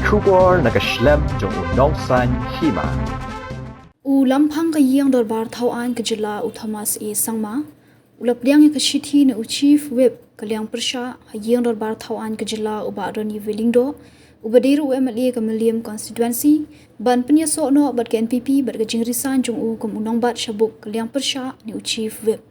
Trubor nakaslem jong unongsan Hima. Lamphang ka Pdiang dorbar thauan ka jila uthamas e sangma. Pdiang ka shithi na chief whip kalyang persha Pdiang dorbar thauan ka jila uba Ronnie Velingdo. Ubadiru MLA ka Miliam constituency ban Jingpynïasoh no bat ka NPP bat ka jingrisan jong kum unong bat shabuk kalyang persha ni chief whip.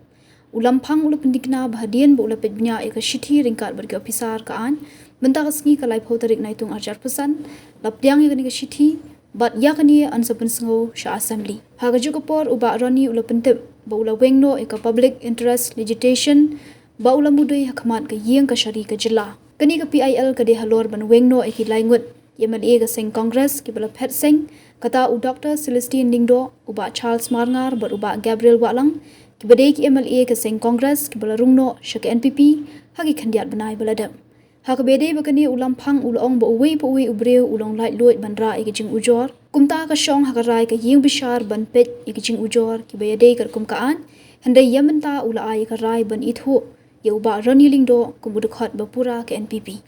Lamphang pendikna bahadian bu Pdiang ka shithi ringkat bat ka officer kaan benta ka sngi ka lai photarik naitung ajar pesan Pdiang ka ni ka shithi but yakani ansapan sengo sha assembly hagaju kapor uba Ronnie pentip ba Weng no eka public interest legislation ba mudui hakmat ka yeng ka shari ka jila kani ka PIL ka de halor ban Weng no eki laingut MLA ka seng congress ki bala phet seng kata Dr. Celestine Lingdo uba Charles Marngar ba uba Gabriel Walang ki bade ki MLA ka seng congress ki bala rungno shak NPP hagi khandiat banai baladam Hakabede bakani Lamphang ulong ba uwi ubreu ulong light loit bandra ikijing ujor kumta ka shong hakarai ka ying bishar ban pet ikijing ujor ki bayade kar kumkaan handai yamenta ulai ka rai ban ithu ye uba Ronnie Lingdo kumudukhat bapura ka NPP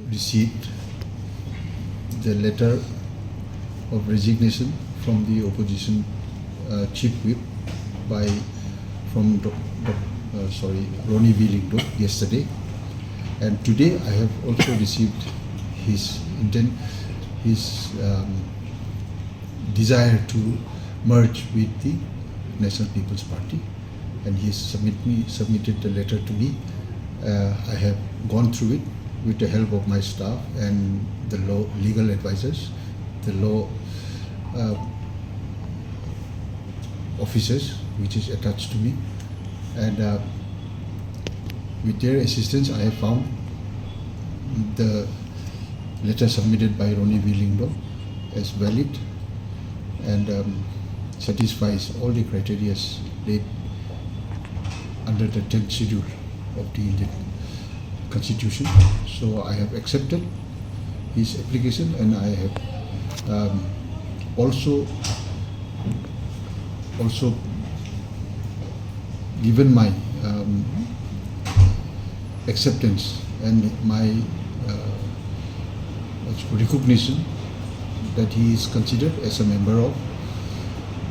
received the letter of resignation from the opposition chief whip from Ronnie Lingdo yesterday. And today I have also received his desire to merge with the National People's Party, and he submitted the letter to me. I have gone through it with the help of my staff and the legal advisors, the law officers which is attached to me, and with their assistance, I have found the letter submitted by Ronnie Lingdo as valid and satisfies all the criteria laid under the 10th schedule of the Indian Constitution. So I have accepted his application, and I have also given my acceptance and my recognition that he is considered as a member of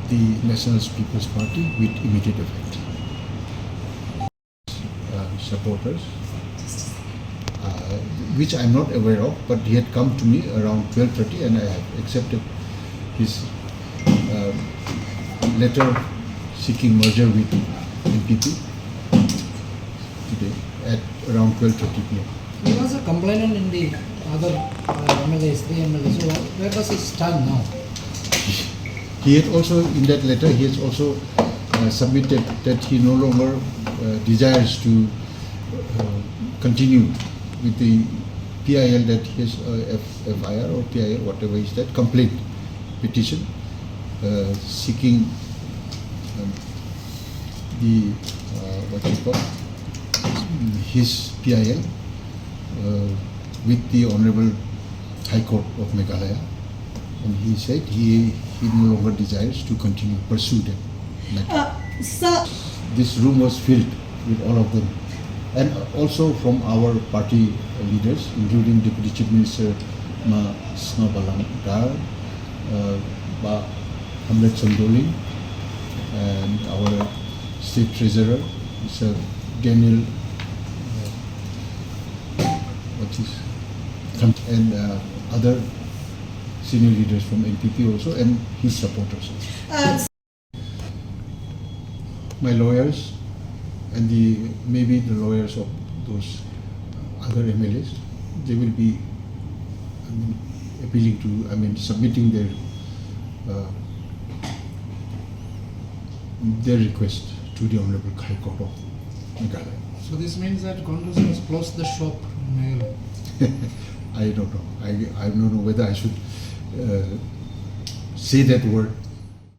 the National People's Party with immediate effect. Supporters, which I am not aware of, but he had come to me around 12:30, and I have accepted his letter seeking merger with NPP today at around 12:30 p.m. He was a complainant in the other MLAs, the MLAs. So where does he stand now? He had also, in that letter, he has also submitted that he no longer desires to continue with the PIL, that his FIR or PIL, whatever is that, complaint petition seeking the his PIL with the Honorable High Court of Meghalaya, and he said he no longer desires to pursue that. Sir, this room was filled with all of them, and also from our party leaders, including Deputy Chief Minister Ma Snabalangar, Hamlet Sandoli, and our State Treasurer, Mr. Daniel, and other senior leaders from NPP also, and his supporters. My lawyers and maybe the lawyers of those other MLAs, they will be appealing to, submitting their request to the Honorable High Court of Meghalaya. So this means that Congress has closed the shop in Meghalaya. I don't know. I don't know whether I should say that word